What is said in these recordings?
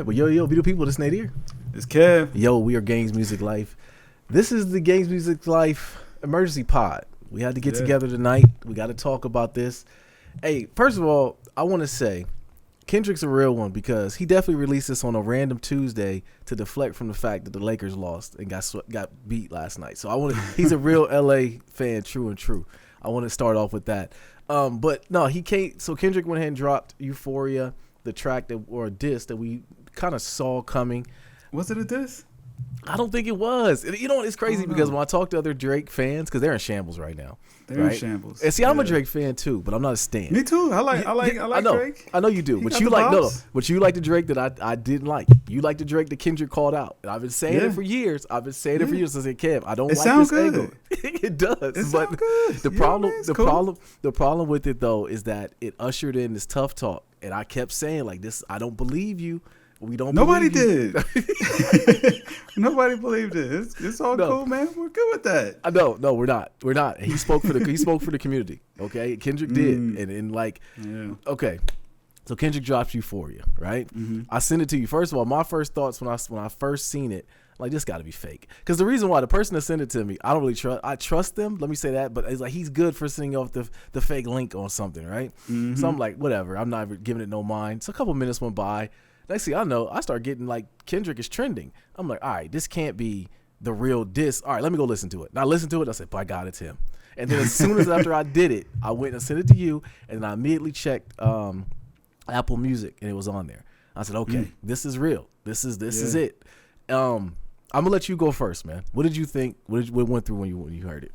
right, well, yo, be the people. This Nate here. It's Kev. Yo, we are Gangs Music Life. This is the Gangs Music Life emergency pod. We had to get together tonight. We got to talk about this. Hey, first of all, I want to say Kendrick's a real one because he definitely released this on a random Tuesday to deflect from the fact that the Lakers lost and got beat last night. So he's a real LA fan, true and true. I want to start off with that. But no, he can't. So Kendrick went ahead and dropped Euphoria, the track or a diss that we kind of saw coming. Was it a diss? I don't think it was. You know what? It's crazy because when I talk to other Drake fans, because they're in shambles right now. They're in shambles. And see, I'm a Drake fan too, but I'm not a stan. Me too. I like Drake. I know you do. But you like the Drake that I didn't like. You like the Drake that Kendrick called out. And I've been saying it for years. I said, Kev, I don't like this good. angle. It does. It sounds good. The problem with it though is that it ushered in this tough talk. And I kept saying like this, I don't believe you. We don't. Nobody did. Nobody believed it. It's all cool, man. We're good with that. No, we're not. We're not. He spoke for the community. Okay, Kendrick did, and okay. So Kendrick drops Euphoria, right? Mm-hmm. I sent it to you. First of all, my first thoughts when I first seen it, like this got to be fake. Because the reason why the person that sent it to me, I don't really trust. I trust them. Let me say that. But it's like he's good for sending off the fake link on something, right? Mm-hmm. So I'm like, whatever. I'm not even giving it no mind. So a couple minutes went by. Next thing I know, I start getting like Kendrick is trending. I'm like, all right, this can't be the real diss. All right, let me go listen to it. And I listened to it. I said, by God, it's him. And then as soon as after I did it, I went and sent it to you. And I immediately checked Apple Music, and it was on there. I said, okay, this is real. This is it. I'm gonna let you go first, man. What did you think? What went through when you heard it?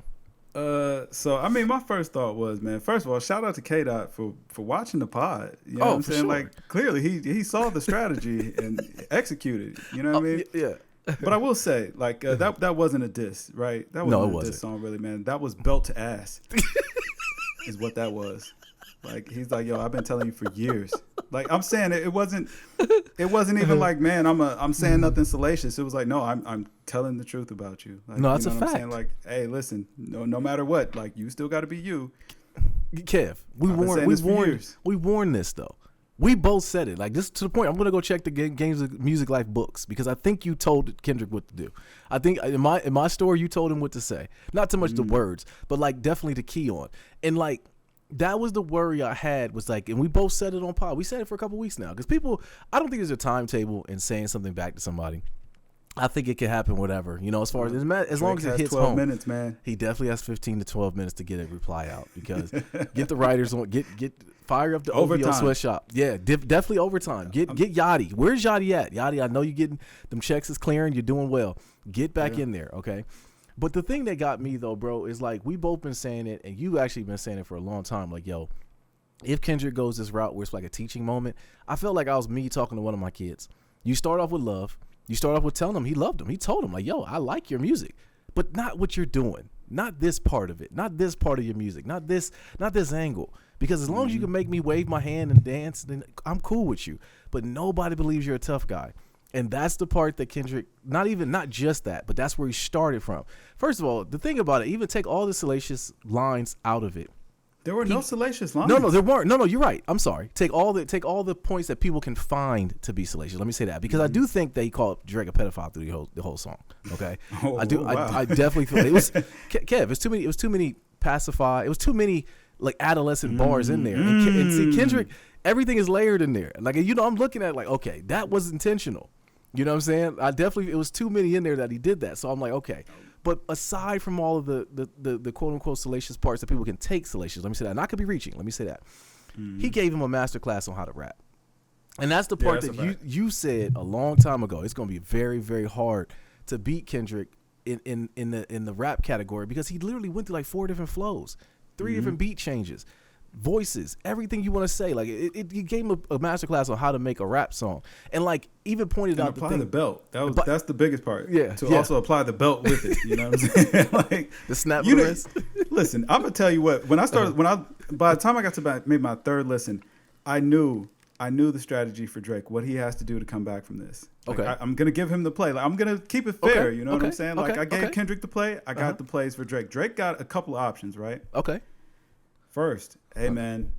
So I mean, my first thought was, man, first of all, shout out to K-Dot for watching the pod. You know what I'm saying? Sure. Like, clearly he saw the strategy and executed. You know what I mean? Yeah. But I will say, like, that wasn't a diss, right? That wasn't a diss song, really, man. That was belt to ass, is what that was. Like, he's like, yo, I've been telling you for years. Like, I'm saying it wasn't even like, man, I'm saying nothing salacious. It was like, no, I'm telling the truth about you. Like, no, that's a fact. I'm saying? Like, hey, listen, no matter what, like, you still got to be you. Kev, we warned this though. We both said it. Like, this to the point. I'm gonna go check the Games of Music Life books because I think you told Kendrick what to do. I think in my story you told him what to say. Not so much the words, but like definitely the key on. And like that was the worry I had was like, and we both said it on pod. We said it for a couple weeks now because people. I don't think there's a timetable in saying something back to somebody. I think it can happen, whatever, you know, as long as it hits 12 home. minutes, man. He definitely has 15 to 12 minutes to get a reply out because get the writers on, get fire up the OVO sweatshop. Yeah, definitely overtime. Get Yachty. Where's Yachty at? Yachty, I know you're getting them checks is clearing. You're doing well. Get back in there, okay? But the thing that got me though, bro, is like we both been saying it, and you actually been saying it for a long time. Like, yo, if Kendrick goes this route where it's like a teaching moment, I felt like I was me talking to one of my kids. You start off with love. You start off with telling him he loved him. He told him like, yo, I like your music, but not what you're doing. Not this part of it. Not this part of your music. Not this angle. Because as long as you can make me wave my hand and dance, then I'm cool with you. But nobody believes you're a tough guy. And that's the part that Kendrick, not just that, but that's where he started from. First of all, the thing about it, even take all the salacious lines out of it. There were no salacious lines. No, there weren't. No, you're right. I'm sorry. Take all the points that people can find to be salacious. Let me say that because I do think they called Drake a pedophile through the whole song. Okay, I do. Wow. I definitely feel it was Kev. It was too many pacify. It was too many like adolescent bars in there. And see Kendrick, everything is layered in there. Like I'm looking at it like okay, that was intentional. You know what I'm saying? It was too many in there that he did that. So I'm like okay. But aside from all of the quote unquote salacious parts that people can take salacious, let me say that. And I could be reaching. Let me say that. He gave him a master class on how to rap. And that's the part that you said a long time ago. It's going to be very, very hard to beat Kendrick in the rap category because he literally went through like 4 different flows, 3 different beat changes, voices, everything you want to say. Like he gave him a masterclass on how to make a rap song, and like even pointed out the belt. That's the biggest part. Yeah, also apply the belt with it. You know what I'm saying? Like the snap wrist. Listen, I'm gonna tell you what. When I started, by the time I got to maybe my 3rd listen, I knew the strategy for Drake. What he has to do to come back from this. Like, okay, I'm gonna give him the play. Like, I'm gonna keep it fair. You know what I'm saying? Like I gave Kendrick the play. I got the plays for Drake. Drake got a couple of options, right? Okay. First, hey man,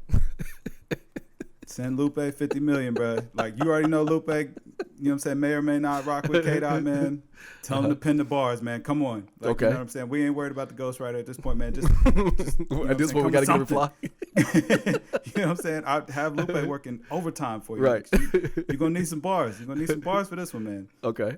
send Lupe $50 million, bro. Like you already know Lupe you know what I'm saying, may or may not rock with K-Dot, man, tell him to pin the bars, man. Come on. Like, okay. You know what I'm saying? We ain't worried about the ghostwriter at this point, man. Just at this point, we got to get a reply. You know what I'm saying? I have Lupe working overtime for you. Right. You're going to need some bars. You're going to need some bars for this one, man. Okay.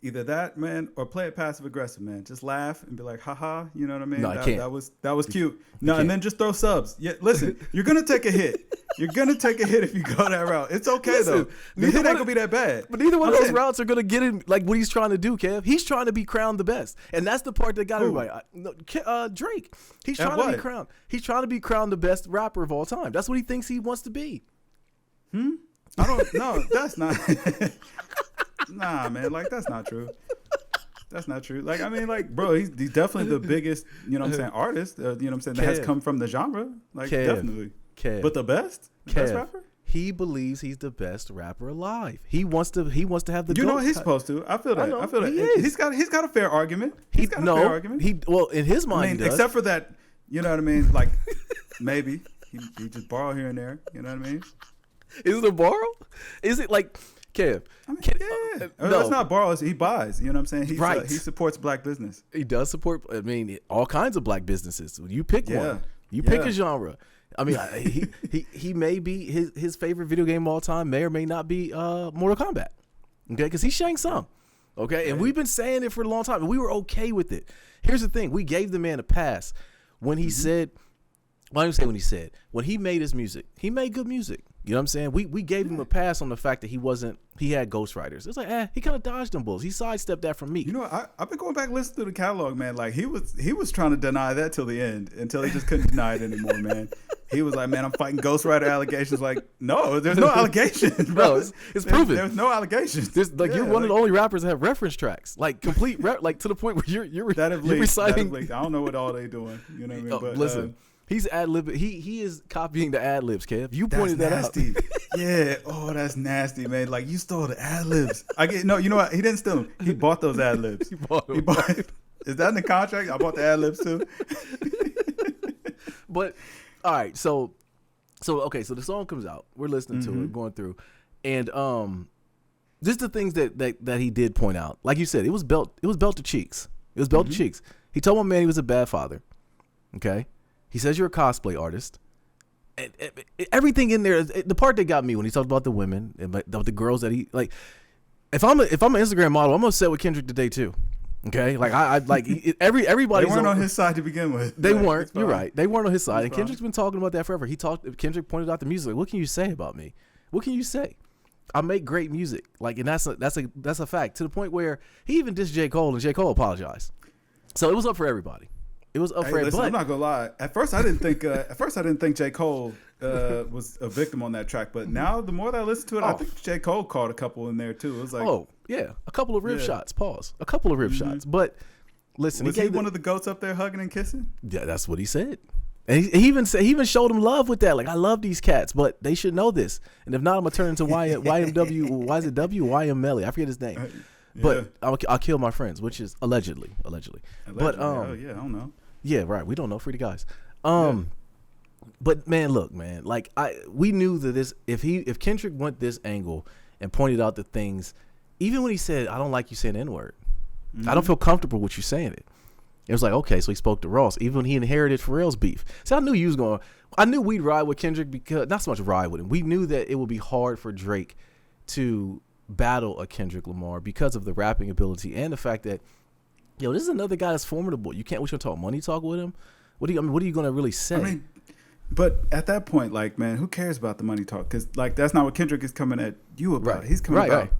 Either that, man, or play it passive aggressive, man. Just laugh and be like, haha, you know what I mean? No, I can't. That was cute. No, and then just throw subs. Yeah, listen, you're gonna take a hit. You're gonna take a hit if you go that route. It's okay though. The hit ain't gonna be that bad. But neither one of those routes are gonna get him like what he's trying to do, Kev. He's trying to be crowned the best, and that's the part that got everybody. Drake. He's trying to be crowned. He's trying to be crowned the best rapper of all time. That's what he thinks he wants to be. I don't. No, that's not. Nah, man. Like that's not true. That's not true. Like, I mean, like, bro, he's definitely the biggest, you know what I'm saying, artist, you know what I'm saying, that has come from the genre. Like, definitely. But the best? The best rapper? He believes he's the best rapper alive. He wants to have the You know what he's supposed to. I feel that. I feel that. He's got a fair argument. He's got a fair argument. Well, in his mind, he does. Except for that, you know what I mean? Like, maybe. He just borrow here and there. You know what I mean? Is it a borrow? Is it like... Kev. I mean, no. That's not borrow. He buys. You know what I'm saying? He supports black business. He does support, I mean, all kinds of black businesses. You pick one. You pick a genre. I mean, he may be his favorite video game of all time may or may not be Mortal Kombat. Okay, because he Shang Tsung. Okay, and we've been saying it for a long time, and we were okay with it. Here's the thing: we gave the man a pass when he said. Well, I didn't say when he said when he made his music. He made good music. You know what I'm saying? We gave him a pass on the fact that he had ghostwriters. It's like, he kind of dodged them bulls. He sidestepped that from me. You know, I've been going back listening to the catalog, man. Like he was trying to deny that till the end, until he just couldn't deny it anymore, man. He was like, man, I'm fighting ghostwriter allegations. Like, no, there's no allegations, bro. No, it's proven. There's no allegations. You're one of the only rappers that have reference tracks, like complete like to the point where you're reciting. I don't know what all they doing. You know what I mean? But listen. He's ad-lib. He is copying the ad-libs, Kev. You pointed that out. Yeah. Oh, that's nasty, man. Like, you stole the ad-libs. You know what? He didn't steal them. He bought those ad-libs. He bought Is that in the contract? I bought the ad-libs too. But, all right. So the song comes out. We're listening to it, going through. And just the things that he did point out. Like you said, it was belt to cheeks. It was belt to cheeks. He told my man he was a bad father. Okay? He says you're a cosplay artist. And everything in there, the part that got me when he talked about the women and the girls that he like. If I'm an Instagram model, I'm upset with Kendrick today too. Okay, like I like everybody. They weren't on his side to begin with. They weren't. You're right. They weren't on his side. And Kendrick's been talking about that forever. Kendrick pointed out the music. Like, what can you say about me? What can you say? I make great music. Like, and that's a fact. To the point where he even dissed J. Cole, and J. Cole apologized. So it was up for everybody. It was up for everybody. I'm not gonna lie. At first, I didn't think J. Cole was a victim on that track. But now, the more that I listen to it, I think J. Cole caught a couple in there too. It was like, a couple of rib shots. Pause. A couple of rib shots. But listen, was he one of the goats up there hugging and kissing? Yeah, that's what he said. And he even showed him love with that. Like, I love these cats, but they should know this. And if not, I'm gonna turn into YMW. Why is it YM Melly? I forget his name. But I'll kill my friends, which is allegedly. But I don't know. Yeah, right. We don't know. Free the guys. But man, look, man. Like we knew that if Kendrick went this angle and pointed out the things, even when he said, "I don't like you saying the N-word. I don't feel comfortable with you saying it." It was like, okay, so he spoke to Ross. Even when he inherited Pharrell's beef. So I knew we'd ride with Kendrick because not so much ride with him. We knew that it would be hard for Drake to battle a Kendrick Lamar because of the rapping ability and the fact that. Yo, this is another guy that's formidable. You can't. We should talk money talk with him. What are you going to really say? I mean, but at that point, like, man, who cares about the money talk? Because like that's not what Kendrick is coming at you about. He's coming about.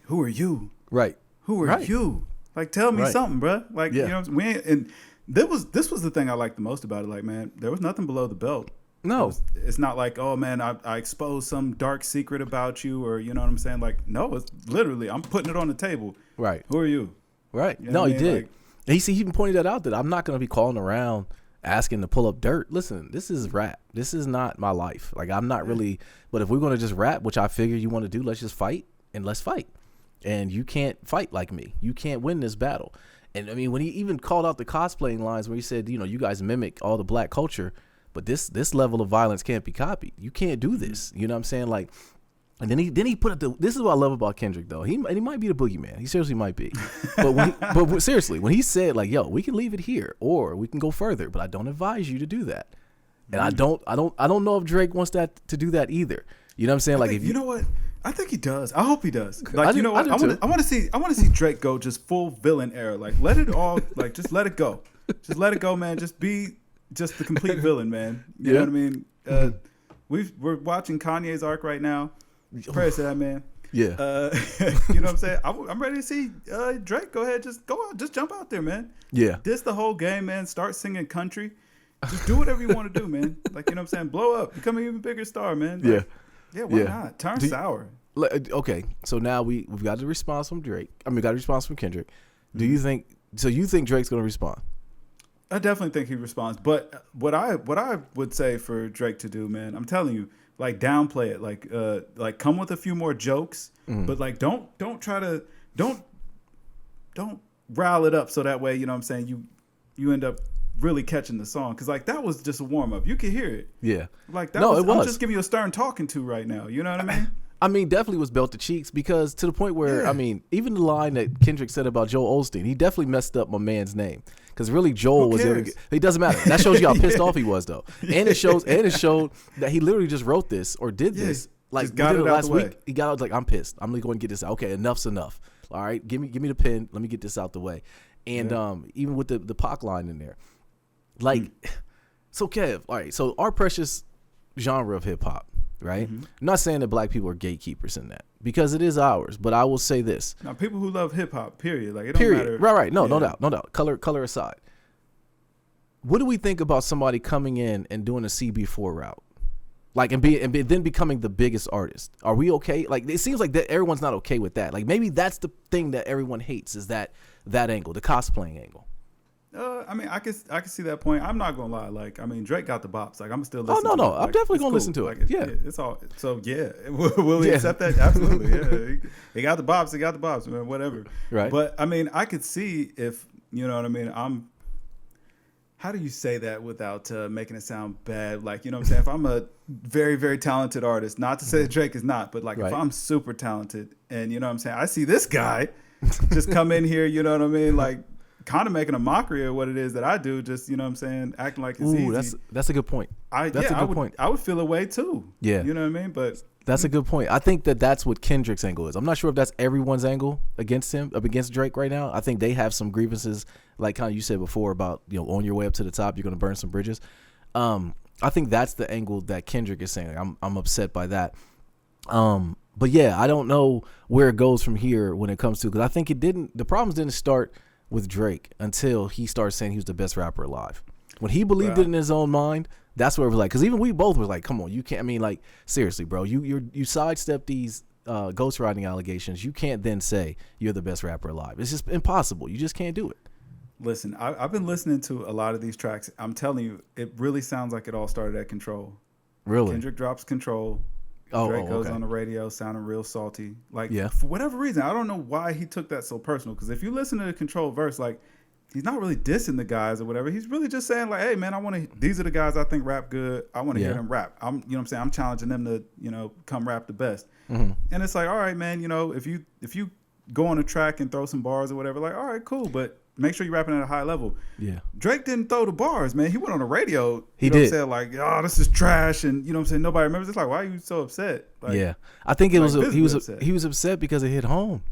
Who are you? Right. Who are you? Like, tell me something, bro. Like, you know, and this was the thing I liked the most about it. Like, man, there was nothing below the belt. No, it's not like, oh man, I exposed some dark secret about you, or you know what I'm saying. Like, no, it's literally I'm putting it on the table. Right. Who are you? Right. You know he did. Like, and he even pointed that out that I'm not going to be calling around asking to pull up dirt. Listen, this is rap. This is not my life. Like, I'm not really. But if we're going to just rap, which I figure you want to do, let's just fight and let's fight. And you can't fight like me. You can't win this battle. And I mean, when he even called out the cosplaying lines where he said, you know, you guys mimic all the black culture, but this level of violence can't be copied. You can't do this. You know what I'm saying? Like, And then he put it. This is what I love about Kendrick though. He might be the boogeyman. He seriously might be. But seriously, when he said like, "Yo, we can leave it here, or we can go further," but I don't advise you to do that. And I don't know if Drake wants that to do that either. You know what I'm saying? Like, you know what? I think he does. I hope he does. Like, you know what? I want to see Drake go just full villain era. Like, let it all. Like, just let it go. Just let it go, man. Just be just the complete villain, man. You know what I mean? We're watching Kanye's arc right now. Prayers to that man. Yeah. You know what I'm saying? I'm ready to see Drake go ahead. Just go out. Just jump out there, man. Yeah. This the whole game, man. Start singing country. Just do whatever you want to do, man. Like, you know what I'm saying? Blow up. Become an even bigger star, man. Like, yeah, why not? Turn sour. Okay, so now we've got a response from Drake. I mean, we got a response from Kendrick. Do you think Drake's going to respond? I definitely think he responds. But what I would say for Drake to do, man, I'm telling you, like, downplay it. Like come with a few more jokes, but like don't rile it up so that way, you know what I'm saying, you end up really catching the song, because like that was just a warm up. You could hear it. Yeah. Like that. I'm just giving you a stern talking to right now. You know what I mean? I mean, definitely was belt to cheeks, because to the point where I mean, even the line that Kendrick said about Joel Osteen, he definitely messed up my man's name, because really Joel was there. It doesn't matter. That shows you how pissed off he was though, and it showed that he literally just wrote this or did this like got it last week. He got out like, I'm pissed. I'm going to get this out. Okay, enough's enough. All right, give me the pen. Let me get this out the way. And even with the Pac line in there. Like, so Kev, all right, so our precious genre of hip hop, right? I'm not saying that black people are gatekeepers in that, because it is ours, but I will say this. Now, people who love hip hop, period. Like, it don't matter. Right. No doubt. Color aside. What do we think about somebody coming in and doing a CB4 route? Like, and then becoming the biggest artist? Are we okay? Like, it seems like that everyone's not okay with that. Like, maybe that's the thing that everyone hates, is that angle, the cosplaying angle. I mean, I can see that point. I'm not gonna lie. Like, I mean, Drake got the bops. Like, I'm still listening. Oh no, to it. I'm like, definitely gonna cool. listen to it. Like, It's all. So will he accept that? Absolutely. Yeah, he got the bops. He got the bops, man. Whatever. Right. But I mean, I could see if, you know what I mean. How do you say that without making it sound bad? Like, you know what I'm saying? If I'm a very, very talented artist, not to say that Drake is not, but like if I'm super talented and, you know what I'm saying, I see this guy just come in here, you know what I mean? Like, kind of making a mockery of what it is that I do, just, you know what I'm saying, acting like it's easy. That's a good point. That's a good point. I would feel a way too. Yeah. You know what I mean? But that's a good point. I think that's what Kendrick's angle is. I'm not sure if that's everyone's angle against Drake right now. I think they have some grievances, like kind of you said before about, you know, on your way up to the top, you're going to burn some bridges. I think that's the angle that Kendrick is saying. Like, I'm upset by that. But yeah, I don't know where it goes from here when it comes to, because I think the problems didn't start with Drake until he started saying he was the best rapper alive. When he believed it in his own mind, that's where it was like, because even we both were like, come on, you can't, I mean, like, seriously, bro, you sidestep these ghostwriting allegations. You can't then say you're the best rapper alive. It's just impossible. You just can't do it. Listen, I've been listening to a lot of these tracks. I'm telling you, it really sounds like it all started at Control. Really? Kendrick drops Control. Drake goes on the radio sounding real salty. Like, for whatever reason, I don't know why he took that so personal. Because if you listen to the Control verse, like, he's not really dissing the guys or whatever. He's really just saying, like, hey, man, these are the guys I think rap good. I want to hear them rap. You know what I'm saying? I'm challenging them to, you know, come rap the best. And it's like, all right, man, you know, if you go on a track and throw some bars or whatever, like, all right, cool. But make sure you're rapping at a high level. Yeah. Drake didn't throw the bars, man. He went on the radio. He did. Said like, oh, this is trash, and you know what I'm saying. Nobody remembers. It's like, why are you so upset? Like, yeah, I think it was he was upset because it hit home.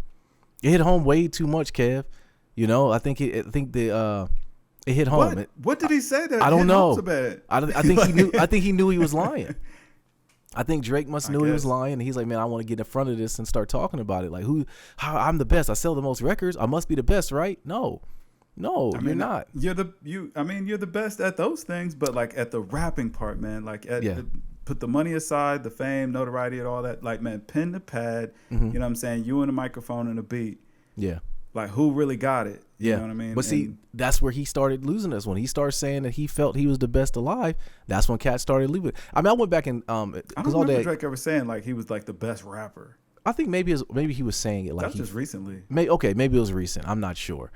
It hit home way too much, Kev. You know, I think it hit home. What did he say that? I don't know. So bad? I think he knew. I think he knew he was lying. I think Drake must knew he was lying, and he's like, man, I want to get in front of this and start talking about it. Like, I'm the best. I sell the most records. I must be the best, right? No, you're not. You're the best at those things, but like at the rapping part, man. Like, put the money aside, the fame, notoriety, and all that. Like, man, pen to pad. You know what I'm saying? You and a microphone and a beat. Yeah. Like, who really got it? You know what I mean? But see, that's where he started losing us. When he started saying that he felt he was the best alive, that's when cats started leaving. I mean, I went back and I don't remember Drake ever saying like he was like the best rapper. I think maybe he was saying it like that's just recently. Maybe it was recent. I'm not sure.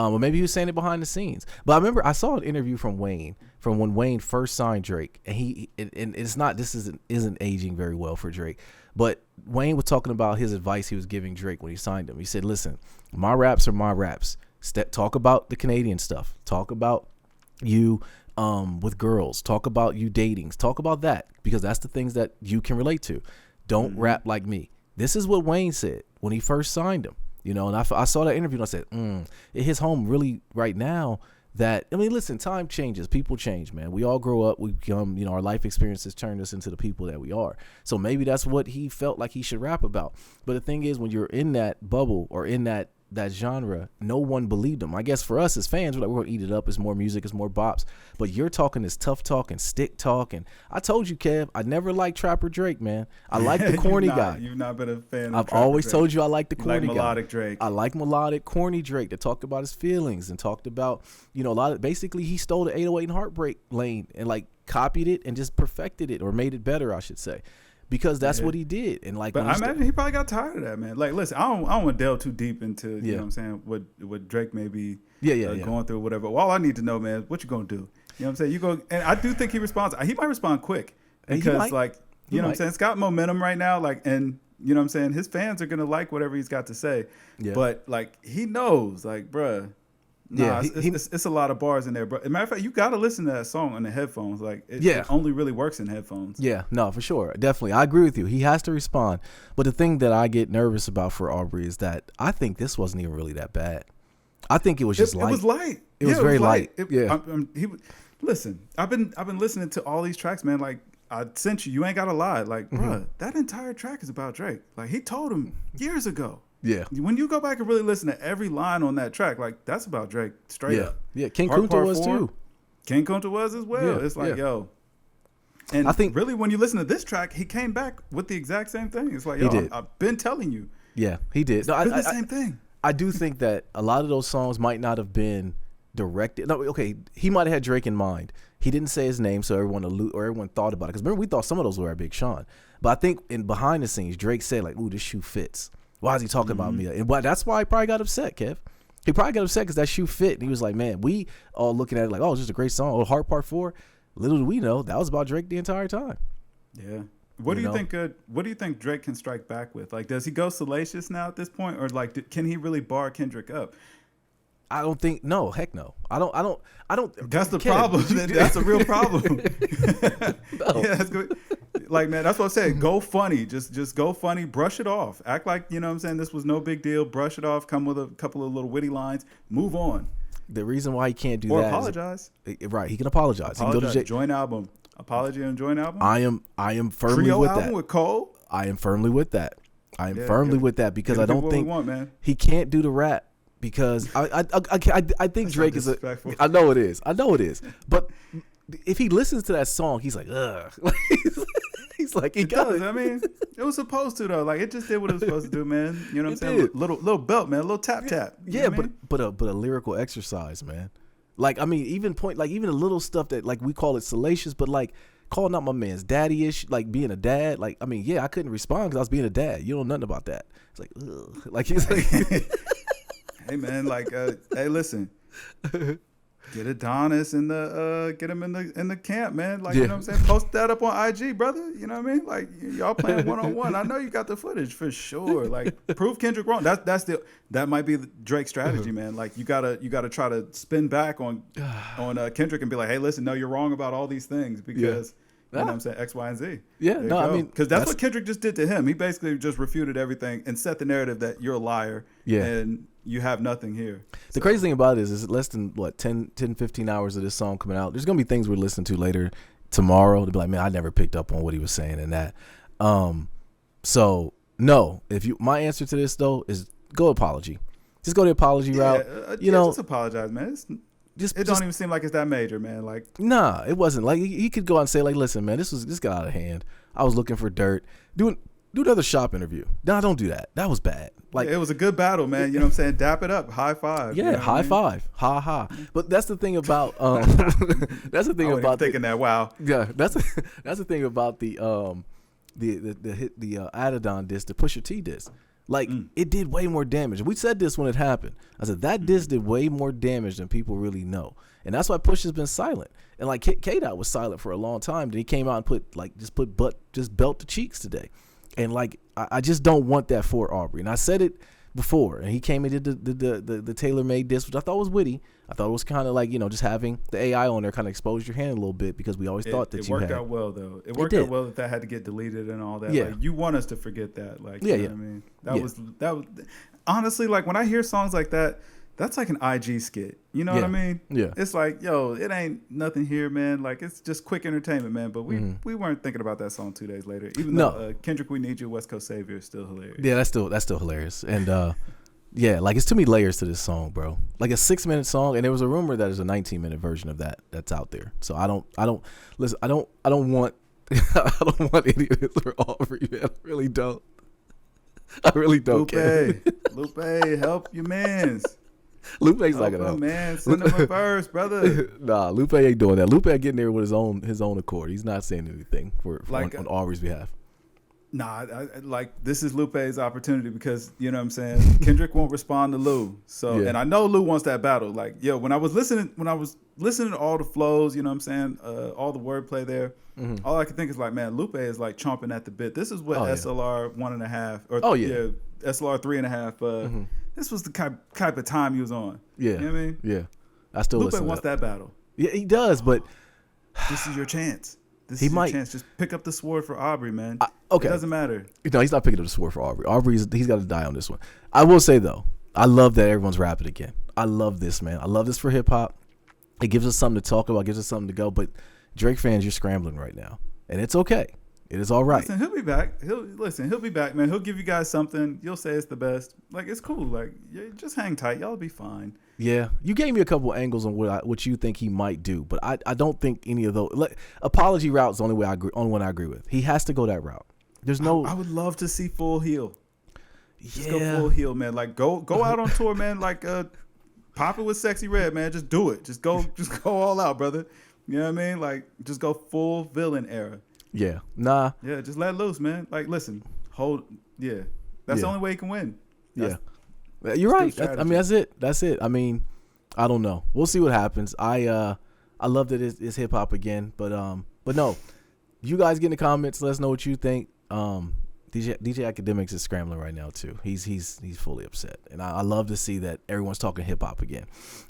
Or maybe he was saying it behind the scenes. But I remember I saw an interview from Wayne from when Wayne first signed Drake, and it's not, this isn't aging very well for Drake. But Wayne was talking about his advice he was giving Drake when he signed him. He said, "Listen, my raps are my raps. Talk about the Canadian stuff. Talk about you with girls. Talk about you dating. Talk about that, because that's the things that you can relate to. Don't rap like me." This is what Wayne said when he first signed him. You know, and I saw that interview and I said, it hits home really right now that, I mean, listen, time changes. People change, man. We all grow up. We become, you know, our life experiences turn us into the people that we are. So maybe that's what he felt like he should rap about. But the thing is, when you're in that bubble or in that genre, no one believed him. I guess for us as fans, we're going to eat it up. It's more music, it's more bops. But you're talking this tough talk and stick talk. And I told you, Kev, I never liked Trapper Drake, man. I like the corny guy. You've not been a fan of I've always Drake. told you I like the corny guy. Melodic Drake. I like melodic, corny Drake that talked about his feelings and talked about, you know, a lot of, basically he stole the 808 and Heartbreak lane and like copied it and just perfected it, or made it better, I should say. Because that's what he did. And like, but I imagine he probably got tired of that, man. Like, listen, I don't want to delve too deep into, you know what I'm saying, what Drake may be going through or whatever. Well, all I need to know, man, what you going to do? You know what I'm saying? You go, and I do think he responds. He might respond quick because, like, you know what I'm saying? It's got momentum right now. Like, and you know what I'm saying? His fans are going to like whatever he's got to say. Yeah. But, like, he knows, like, bruh. Nah, it's a lot of bars in there, bro. As a matter of fact, you got to listen to that song on the headphones. Like, it only really works in headphones. Yeah, no, for sure. Definitely. I agree with you. He has to respond. But the thing that I get nervous about for Aubrey is that I think this wasn't even really that bad. I think it was just light. It was light. It was very light. Listen, I've been listening to all these tracks, man. Like, I sent you. You ain't got to lie. Like, bro, that entire track is about Drake. Like, he told him years ago. Yeah. When you go back and really listen to every line on that track, like, that's about Drake straight up. Yeah, King Kunta was too. King Kunta was as well. Yeah, it's like, yo. And I think really when you listen to this track, he came back with the exact same thing. It's like, yo, I've been telling you. Yeah, he did. No, the same thing. I do think that a lot of those songs might not have been directed. No, okay, he might have had Drake in mind. He didn't say his name, so everyone thought about it. Because remember, we thought some of those were at Big Sean. But I think in behind the scenes, Drake said, like, ooh, this shoe fits. Why is he talking about me? And that's why he probably got upset, Kev. He probably got upset because that shoe fit. And he was like, man, we all looking at it like, oh, it's just a great song. Oh, Heart Part 4. Little do we know, that was about Drake the entire time. Yeah. What do you think? What do you think Drake can strike back with? Like, does he go salacious now at this point? Or, like, can he really bar Kendrick up? I don't think, no, heck no. I don't. That's the problem. That's a real problem. No. Yeah, that's good. Like, man, that's what I'm saying. Go funny. Just go funny. Brush it off. Act like, you know what I'm saying, this was no big deal. Brush it off. Come with a couple of little witty lines. Move on. The reason why he can't do or that apologize. Right. He can apologize. He can go to joint album. Apology and joint album. I am firmly Trio with album that. With Cole. I am firmly with that. With that because I don't think he can't do the rap. Because I think Drake is I know it is. But if he listens to that song, he's like, ugh. He's like, he got it. I mean, it was supposed to though. Like, it just did what it was supposed to do, man. You know what I'm saying? Little belt, man. A little tap. Yeah, but a lyrical exercise, man. Like, I mean, even the little stuff that, like, we call it salacious, but like calling out my man's daddy-ish, like being a dad. Like, I mean, yeah, I couldn't respond because I was being a dad. You know nothing about that. It's like, ugh. Like, he's like. Hey man, like, hey, listen, get Adonis in the get him in the camp, man. Like, you know what I'm saying? Post that up on IG, brother. You know what I mean? Like, y'all playing 1-on-1. I know you got the footage for sure. Like, prove Kendrick wrong. That might be Drake's strategy, man. Like, you gotta try to spin back on Kendrick and be like, hey, listen, no, you're wrong about all these things because. You know what I'm saying? X, Y, and Z. Yeah, no, I mean, because that's what Kendrick just did to him. He basically just refuted everything and set the narrative that you're a liar and you have nothing here. The crazy thing about it is less than 10, 15 hours of this song coming out. There's gonna be things we're listening to later tomorrow to be like, man, I never picked up on what he was saying and that. So no, my answer to this though is go apology. Just go the apology route. Just apologize, man. It don't even seem like it's that major, man. Like, nah, it wasn't. Like, he could go out and say, like, listen, man, this got out of hand. I was looking for dirt. Do another shop interview. Nah, don't do that. That was bad. Like, it was a good battle, man. You know what I'm saying? Dap it up. High five. Yeah, you know high five. Ha ha. But that's the thing about that's the thing about thinking that. Wow. Yeah, that's the thing about the Adidon disc, the Pusha T disc. Like, it did way more damage. We said this when it happened. I said, that diss did way more damage than people really know. And that's why Push has been silent. And, like, K-Dot was silent for a long time. Then he came out and just belt the cheeks today. And, like, I just don't want that for Aubrey. And I said it before. And he came and did the tailor-made diss, which I thought was witty. I thought it was kind of like, just having the AI on there kind of exposed your hand a little bit because we always thought that it worked out well, though. It worked out well that had to get deleted and all that. Yeah. Like, you want us to forget that. Like, you know what I mean? That was honestly, like, when I hear songs like that, that's like an IG skit. You know what I mean? Yeah. It's like, yo, it ain't nothing here, man. Like, it's just quick entertainment, man. But we weren't thinking about that song 2 days later. Even though Kendrick, We Need You, West Coast Savior is still hilarious. Yeah, that's still hilarious. And yeah, like, it's too many layers to this song, bro. Like, a 6-minute song, and there was a rumor that there's a 19-minute version of that's out there. So I don't listen. I don't want I don't want any of this for Aubrey, man. I really don't. Lupe, help your mans. Lupe's not gonna help. Man, send him a verse, brother. Nah, Lupe ain't doing that. Lupe getting there with his own accord. He's not saying anything for on Aubrey's behalf. Nah, like, this is Lupe's opportunity because, you know what I'm saying, Kendrick won't respond to Lou. So, and I know Lou wants that battle. Like, yo, when I was listening to all the flows, you know what I'm saying, all the wordplay there, all I could think is like, man, Lupe is like chomping at the bit. This is what SLR 1.5 or SLR 3.5. This was the type of time he was on. Yeah, you know what I mean? Yeah, I still Lupe wants that battle. Yeah, he does, but this is your chance. This is your chance. Just pick up the sword for Aubrey, man. Okay. It doesn't matter. No, he's not picking up the sword for Aubrey. He's got to die on this one. I will say, though, I love that everyone's rapping again. I love this, man. I love this for hip-hop. It gives us something to talk about, gives us something to go. But Drake fans, you're scrambling right now. And it's okay. It is all right. Listen, he'll be back. He'll be back, man. He'll give you guys something. You'll say it's the best. Like, it's cool. Like, just hang tight. Y'all be fine. Yeah, you gave me a couple angles on what you think he might do, but I don't think any of those. Like, apology route is the only one I agree with. He has to go that route. There's no. I would love to see full heel. Just go full heel, man. Like, go out on tour, man. Like, pop it with Sexy Red, man. Just do it. Just go all out, brother. You know what I mean? Like, just go full villain era. Yeah, nah. Yeah, just let loose, man. Like, listen, that's the only way you can win. You're right. I mean, that's it. I mean, I don't know. We'll see what happens. I love that it's hip hop again, but no, you guys get in the comments. Let us know what you think. DJ Academics is scrambling right now too. He's fully upset, and I love to see that everyone's talking hip hop again.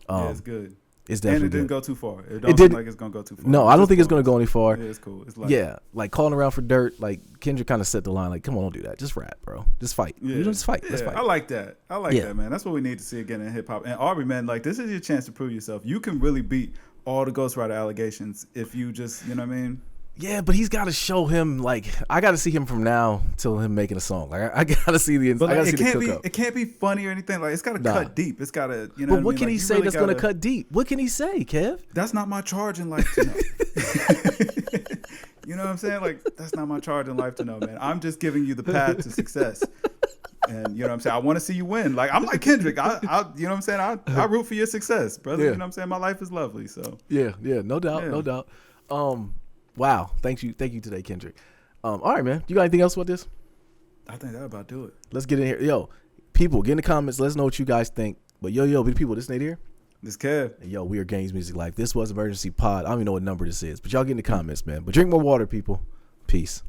It's good. It's definitely and it didn't good. go too far. It don't seem like it's gonna go too far. No, I don't think it's gonna go any far. Yeah, it's cool. It's like, like calling around for dirt. Like, Kendrick kind of set the line. Like, come on, don't do that. Just rap, bro. Just fight. Yeah. Just fight. Yeah, Let's fight. I like that. That, man. That's what we need to see again in hip hop. And Aubrey, man, like, this is your chance to prove yourself. You can really beat all the ghostwriter allegations if you just, you know what I mean? Yeah, but he's got to show him, like, I got to see him from now till him making a song. Like, I got to see the but, like, I got to see the cook-up. It can't be funny or anything. Like, it's got to cut deep. It's got to, you know. But what can he say that's going to cut deep? What can he say, Kev? That's not my charge in life to know. You know what I'm saying? Like, that's not my charge in life to know, man. I'm just giving you the path to success. And you know what I'm saying? I want to see you win. Like, I'm like Kendrick. I you know what I'm saying? I root for your success, brother. Yeah. You know what I'm saying? My life is lovely. So yeah, no doubt. Wow, thank you today, Kendrick. All right, man. You got anything else about this? I think that'll about do it. Let's get in here. Yo, people, get in the comments. Let us know what you guys think. But yo, people, this Nate here. This Kev. And yo, we are Games Music Life. This was Emergency Pod. I don't even know what number this is, but y'all get in the comments, man. But drink more water, people. Peace.